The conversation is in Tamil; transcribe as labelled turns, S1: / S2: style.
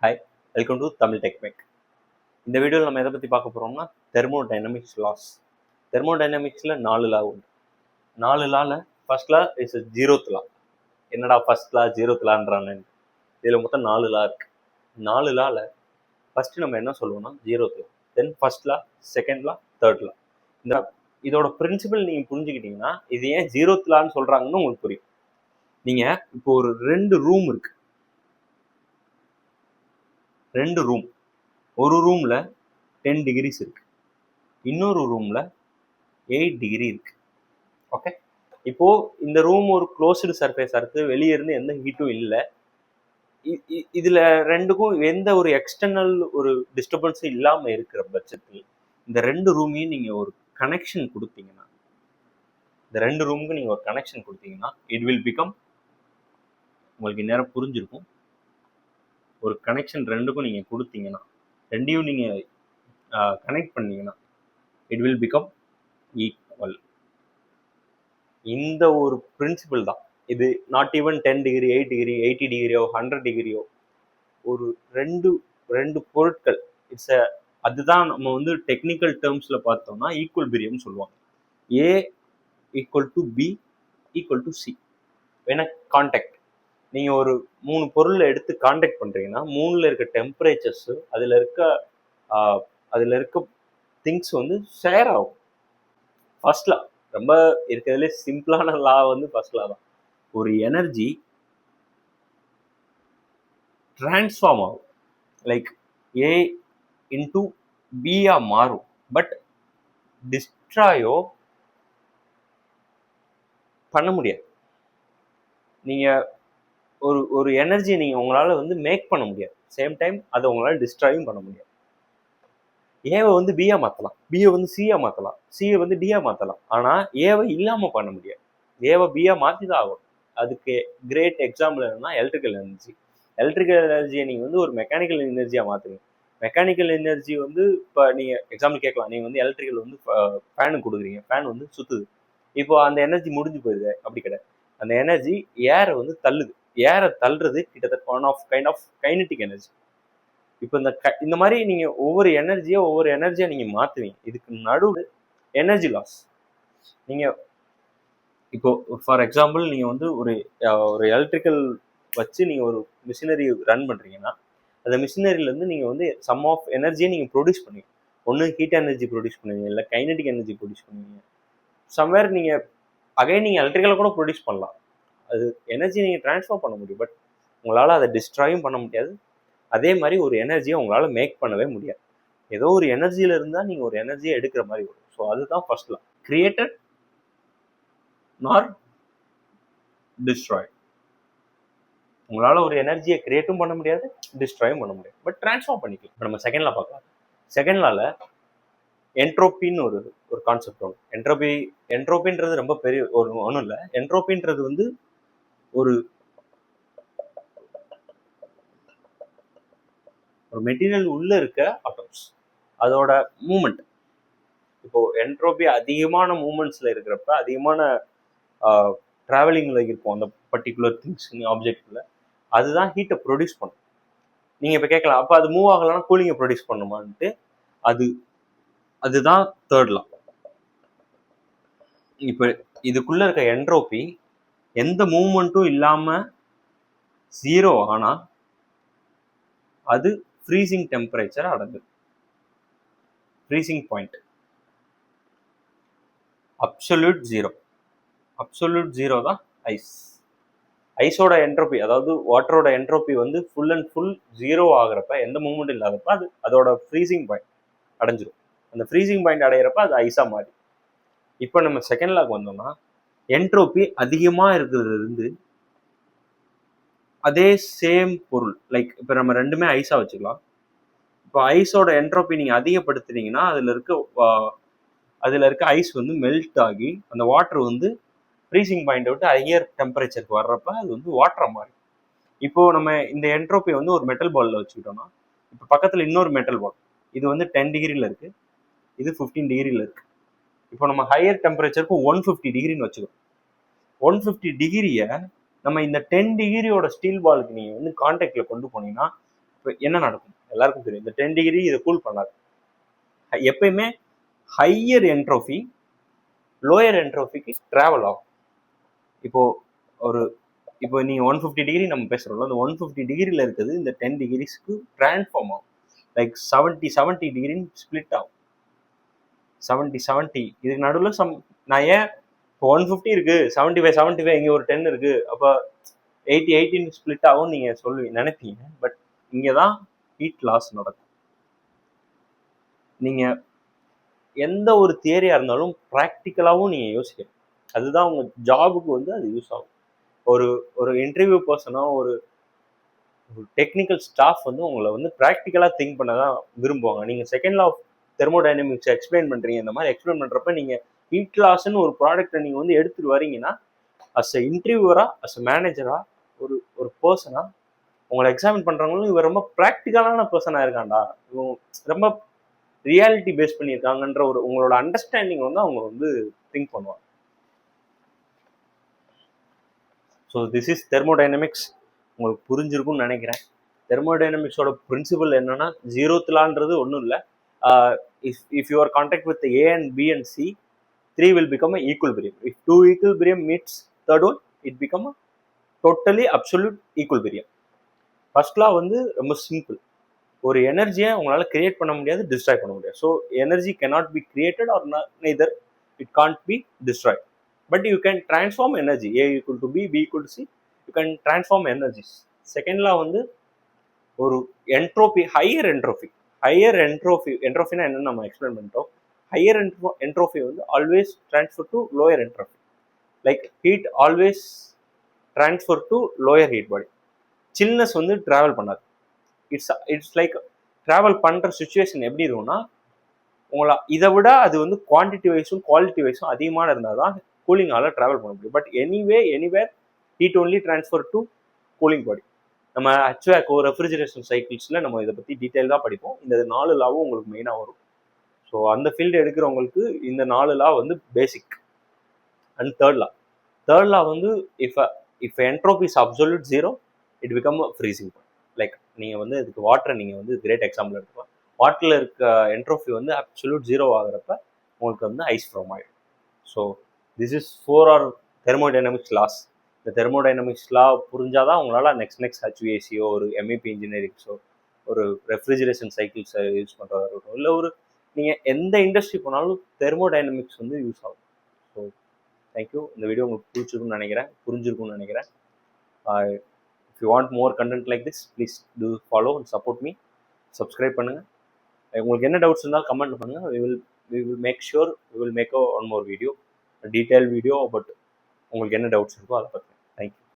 S1: Hi, welcome to Tamil tech make. இந்த வீடியோவில் நம்ம எதை பற்றி பார்க்க போகிறோம்னா தெர்மோடைனமிக்ஸ் லாஸ். தெர்மோடைனமிக்ஸில் 4 லா உண்டு. 4 லாவில் ஃபர்ஸ்ட் லா இஸ் ஜீரோத் லா. என்னடா ஃபர்ஸ்ட் லா ஜீரோத் லான்றானு, இதில் மொத்தம் 4 லா இருக்கு. 4 லாவில் ஃபர்ஸ்ட் நம்ம என்ன சொல்லுவோம்னா zeroth law, then first law, second law, third law. இதோட பிரின்சிபல் நீங்கள் புரிஞ்சுக்கிட்டீங்கன்னா இது ஏன் ஜீரோத் லான்னு சொல்கிறாங்கன்னு உங்களுக்கு புரியும். நீங்கள் இப்போ ஒரு 2 ரூம் இருக்கு, 2 ரூம், ஒரு ரூம்ல 10 டிகிரிஸ் இருக்கு, இன்னொரு ரூம்ல 8 டிகிரி இருக்கு. ஓகே, இப்போ இந்த ரூம் ஒரு க்ளோஸ்டு சர்ஃபேஸா இருக்கு, வெளியே இருந்து எந்த ஹீட்டும் இல்லை. இதுல ரெண்டுக்கும் எந்த ஒரு எக்ஸ்டர்னல் ஒரு டிஸ்டர்பன்ஸும் இல்லாம இருக்கிற பட்சத்தில் இந்த 2 ரூமையும் நீங்க ஒரு கனெக்ஷன் கொடுத்தீங்கன்னா, இந்த 2 ரூமுக்கு நீங்க ஒரு கனெக்ஷன் கொடுத்தீங்கன்னா இட் வில் பிகம், உங்களுக்கு நேரம் புரிஞ்சிருக்கும், ஒரு கனெக்ஷன் ரெண்டுக்கும் நீங்க கொடுத்தீங்கன்னா, ரெண்டையும் நீங்க கனெக்ட் பண்ணீங்கன்னா இட் வில் பிகம் ஈக்குவல். இந்த ஒரு பிரின்சிபிள் தான் இது. நாட் ஈவன் 10 டிகிரி, 8 டிகிரி, 80 டிகிரியோ 100 டிகிரியோ, ஒரு ரெண்டு பொருட்கள் இட்ஸ் அதுதான் நம்ம வந்து டெக்னிக்கல் டேர்ம்ஸ்ல பார்த்தோம்னா ஈக்குவல்பிரியம் சொல்லுவாங்க. A equal to B equal to C. வேணா கான்டாக்ட், நீங்க ஒரு 3 பொருளை எடுத்து கான்டாக்ட் பண்றீங்கன்னா 3ல இருக்க டெம்பரேச்சர்ஸ், அதுல இருக்க திங்ஸ் வந்து ஷேர் ஆகும். ஃபர்ஸ்ட் லா ரொம்ப இருக்கிறதுலே சிம்பிளான லா வந்து ஃபர்ஸ்ட் லா தான். ஒரு எனர்ஜி டிரான்ஸ்ஃபார்ம் ஆகும், லைக் ஏ இன்டு பியா மாறும், பட் டிஸ்ட்ராயோ பண்ண முடியாது. நீங்க ஒரு எனர்ஜி நீங்க உங்களால வந்து மேக் பண்ண முடியாது, சேம் டைம் அதை உங்களால டிஸ்ட்ராயும் பண்ண முடியாது. ஏவை வந்து பியா மாற்றலாம், பியை வந்து சியா மாற்றலாம், சியை வந்து டியா மாற்றலாம், ஆனால் ஏவை இல்லாமல் பண்ண முடியாது. ஏவை பியா மாற்றி தான் ஆகும். அதுக்கு கிரேட் எக்ஸாம்பிள் என்னன்னா எலக்ட்ரிக்கல் எனர்ஜி. எலக்ட்ரிக்கல் எனர்ஜியை நீங்கள் வந்து ஒரு மெக்கானிக்கல் எனர்ஜியாக மாற்றுங்க. மெக்கானிக்கல் எனர்ஜி வந்து இப்போ நீங்கள் எக்ஸாம்பிள் கேட்கலாம், நீங்கள் வந்து எலக்ட்ரிக்கல் வந்து ஃபேனுக்கு கொடுக்குறீங்க, ஃபேன் வந்து சுற்றுது, இப்போ அந்த எனர்ஜி முடிஞ்சு போயிடுது. அப்படி கிடையாது, அந்த எனர்ஜி ஏரை வந்து தள்ளுது. ஏரை தள்ளுறது கிட்டத்தட்ட one of kind of kinetic energy. இப்போ இந்த மாதிரி நீங்க ஒவ்வொரு எனர்ஜியா நீங்க மாத்துவீங்க. இதுக்கு நடுவில் எனர்ஜி லாஸ். நீங்க இப்போ ஃபார் எக்ஸாம்பிள் நீங்க வந்து ஒரு எலக்ட்ரிக்கல் வச்சு நீங்க ஒரு மிஷினரி ரன் பண்றீங்கன்னா, அந்த மிஷினரியில இருந்து நீங்க வந்து சம் ஆஃப் எனர்ஜியை நீங்க ப்ரொடியூஸ் பண்ணுவீங்க. ஒன்று ஹீட் எனர்ஜி ப்ரொடியூஸ் பண்ணுவீங்க, இல்லை கைனடிக் எனர்ஜி ப்ரொடியூஸ் பண்ணுவீங்க. சம்வேர் நீங்க அகைன் நீங்க எலக்ட்ரிக்கலை கூட ப்ரொடியூஸ் பண்ணலாம். அது எனர்ஜி நீங்க டிரான்ஸ்ஃபர் பண்ண முடியும், பட் உங்களால அதை டிஸ்ட்ராயும் பண்ண முடியாது. அதே மாதிரி ஒரு எனர்ஜியை உங்களால மேக் பண்ணவே முடியாது. ஏதோ ஒரு எனர்ஜியில இருந்தா நீங்க ஒரு எனர்ஜியை எடுக்கிற மாதிரி வரும். ஸோ அதுதான் ஃபர்ஸ்ட் லா, கிரியேட்டட் நார் டிஸ்ட்ராய். உங்களால ஒரு எனர்ஜியை கிரியேட்டும் பண்ண முடியாது, டிஸ்ட்ராயும் பண்ண முடியாது, பட் டிரான்ஸ்ஃபார்ம் பண்ணிக்கலாம். இப்போ நம்ம செகண்ட் லா பார்க்கலாம். செகண்ட் லால என்ட்ரோபின்னு ஒரு கான்செப்ட் வரும். என்ட்ரோபின்றது ரொம்ப பெரிய ஒன்றும் இல்லை. என்ட்ரோபின்றது வந்து ஒரு மெட்டீரியல் உள்ள இருக்க ஆட்டம்ஸ், அதோட மூமெண்ட். இப்போ என்ட்ரோபி அதிகமான மூமெண்ட்ஸ்ல இருக்கிறப்ப, அதிகமான டிராவலிங்ல இருக்கும் அந்த பர்டிகுலர் திங்ஸ் ஆப்ஜெக்ட்ல, அதுதான் ஹீட்டை ப்ரொடியூஸ் பண்ணும். நீங்க இப்ப கேட்கலாம், அப்ப அது மூவ் ஆகலன்னா கூலிங்கை ப்ரொடியூஸ் பண்ணுமான்ட்டு. அதுதான் தேர்ட் லா. இப்ப இதுக்குள்ள இருக்க என்ட்ரோபி எந்த மூவ்மெண்ட்டும் இல்லாம ஜீரோ ஆனா அது ஃப்ரீசிங் டெம்பரேச்சர் அடைஞ்சிடும். ஃப்ரீசிங் பாயிண்ட் அப்சல்யூட் ஜீரோ தான் ஐஸ். ஐஸோட என்ட்ரோபி, அதாவது வாட்டரோட என்ட்ரோபி வந்து ஃபுல் அண்ட் ஃபுல் ஜீரோ ஆகிறப்ப, எந்த மூவ்மெண்ட் இல்லாதப்ப அது அதோட ஃப்ரீசிங் பாயிண்ட் அடைஞ்சிடும். அந்த ஃப்ரீசிங் பாயிண்ட் அடையிறப்ப அது ஐஸா மாறி. இப்போ நம்ம செகண்ட் லாக்கு வந்தோம்னா, என்ட்ரோபி அதிகமா இருக்கிறது இருந்து அதே சேம் பொருள், லைக் இப்போ நம்ம ரெண்டுமே ஐஸா வச்சுக்கலாம். இப்போ ஐஸோட என்ட்ரோபி நீங்க அதிகப்படுத்துனீங்கன்னா அதுல இருக்க ஐஸ் வந்து மெல்ட் ஆகி அந்த வாட்டர் வந்து ஃப்ரீசிங் பாயிண்ட் விட்டு ஹையர் டெம்பரேச்சருக்கு வர்றப்ப அது வந்து வாட்டரை மாறி. இப்போ நம்ம இந்த என்ட்ரோபி வந்து ஒரு மெட்டல் பால்ல வச்சுக்கிட்டோம்னா, இப்போ பக்கத்துல இன்னொரு மெட்டல் பால், இது வந்து 10 டிகிரில இருக்கு, இது 15 டிகிரில இருக்கு. இப்போ நம்ம ஹையர் டெம்பரேச்சருக்கு 150 டிகிரின்னு வச்சுக்கோம். 150 டிகிரியை நம்ம இந்த 10 டிகிரியோட ஸ்டீல் பாலுக்கு நீங்க வந்து கான்டாக்ட்ல கொண்டு போனீங்கன்னா இப்போ என்ன நடக்கும் எல்லாருக்கும் தெரியும், இந்த 10 டிகிரி இதை கூல் பண்ணாது. எப்பயுமே ஹையர் என்ட்ரோஃபி லோயர் என்ட்ரோஃபிக்கு ட்ராவல் ஆகும். இப்போ நீங்கள் 150 டிகிரி நம்ம பேசுகிறோம்ல, அந்த 150 டிகிரியில் இருக்குது இந்த 10 டிகிரிஸ்க்கு ட்ரான்ஸ்ஃபார்ம் ஆகும். லைக் 70 டிகிரின்னு ஸ்பிளிட் ஆகும். 70 இதுக்கு நடுவில் நான் ஏன் இப்போ 150 இருக்கு, 75 இங்கே ஒரு 10 இருக்கு, அப்போ 80 ஸ்பிளிட் ஆகும் நீங்கள் நினைப்பீங்க. பட் இங்கே தான் ஹீட் லாஸ் நடக்கும். நீங்கள் எந்த ஒரு தியரியாக இருந்தாலும் ப்ராக்டிக்கலாகவும் நீங்கள் யோசிக்கணும். அதுதான் உங்கள் ஜாபுக்கு அது யூஸ் ஆகும். ஒரு இன்டர்வியூ பர்சனோ ஒரு டெக்னிக்கல் ஸ்டாஃப் உங்களை ப்ராக்டிக்கலாக திங்க் பண்ண தான் விரும்புவாங்க. நீங்கள் செகண்ட் லா ஆஃப் தெர்மோடைனமிக்ஸை எக்ஸ்பிளைன் பண்ணுறீங்க. இந்த மாதிரி எக்ஸ்பிளைன் பண்ணுறப்ப நீங்கள் ஹீட் லாஸ்ன்னு ஒரு ப்ராடக்டை நீங்கள் எடுத்துகிட்டு வரீங்கன்னா, அஸ் அ இன்டர்வியூவரா, அஸ் அ மேனேஜரா, ஒரு பர்சனாக உங்களை எக்ஸாமின் பண்ணுறவங்களும் இவர் ரொம்ப ப்ராக்டிக்கலான பர்சனாக இருக்காண்டா, இவங்க ரொம்ப ரியாலிட்டி பேஸ் பண்ணியிருக்காங்கன்ற உங்களோட அண்டர்ஸ்டாண்டிங் அவங்க திங்க் பண்ணுவாங்க. So this is thermodynamics. உங்களுக்கு புரிஞ்சிருக்கும்னு நினைக்கிறேன். தெர்மோடைனமிக்ஸோட பிரின்சிபல் என்னன்னா, 0th லான்றது ஒன்றும் இல்லை. If you are contact with A and B and C, 3 will become an equilibrium. If 2 equilibrium meets third one, it become a totally absolute equilibrium. First லா ரொம்ப சிம்பிள். ஒரு எனர்ஜியை உங்களால் கிரியேட் பண்ண முடியாது, டிஸ்ட்ராய் பண்ண முடியாது. So energy cannot be created or neither it can't be destroyed. But you can transform energy. A equal to B, B equal to C. You can transform energies. Second law ஒரு என்ட்ரோபி, ஹையர் என்ட்ரோஃபினா என்னன்னு நம்ம எக்ஸ்பிளைன் பண்ணிட்டோம். Higher entropy always transfer to lower entropy. Like heat always transfer to lower heat body. Chillness travel பண்ணாது. இட்ஸ் லைக் ட்ராவல் பண்ணுற சுச்சுவேஷன் எப்படி இருக்கும்னா, உங்களை இதை விட அது குவான்டிட்டி வைஸும் குவாலிட்டி வைஸும் அதிகமான இருந்தால் தான் கூலிங்கால ட்ராவல் பண்ண முடியும். But anywhere heat only transfer to cooling body. நம்ம HVAC ரெஃப்ரிஜரேஷன் சைக்கிள்ஸில் நம்ம இதை பற்றி டீட்டெயிலாக படிப்போம். இந்த 4 லாவும் உங்களுக்கு மெயினாக வரும். ஸோ அந்த ஃபீல்டு எடுக்கிறவங்களுக்கு இந்த 4 law basic. And third law if entropy is absolute 0, it become freezing point. Like நீங்கள் இதுக்கு வாட்டரை நீங்கள் கிரேட் எக்ஸாம்பிள் எடுத்துக்கலாம். வாட்டரில் இருக்க என்ட்ரோஃபி அப்சல்யூட் 0 ஆகிறப்ப உங்களுக்கு ஐஸ் ஃபார்ம் ஆகிடும். So this is 4 are thermodynamics laws. இந்த தெர்மோடைனமிக்ஸ் லா புரிஞ்சாதான் உங்களால் நெக்ஸ்ட் HVACயோ ஒரு MEP இன்ஜினியரிங்ஸோ ஒரு ரெஃப்ரிஜரேஷன் சைக்கிள்ஸை யூஸ் பண்ணுறதா இருக்கட்டும், இல்லை நீங்கள் எந்த இண்டஸ்ட்ரி போனாலும் தெர்மோடைனமிக்ஸ் யூஸ் ஆகும். So thank you. இந்த வீடியோ உங்களுக்கு புரிஞ்சிருக்கும்னு நினைக்கிறேன். If you want more content like this, please do follow and support me. Subscribe பண்ணுங்கள். உங்களுக்கு என்ன டவுட்ஸ் இருந்தாலும் கமெண்ட் பண்ணுங்கள். we will make sure we will make one more video, a detailed video about உங்களுக்கு என்ன டவுட்ஸ் இருக்கோ அதை பற்றி. தேங்க்யூ.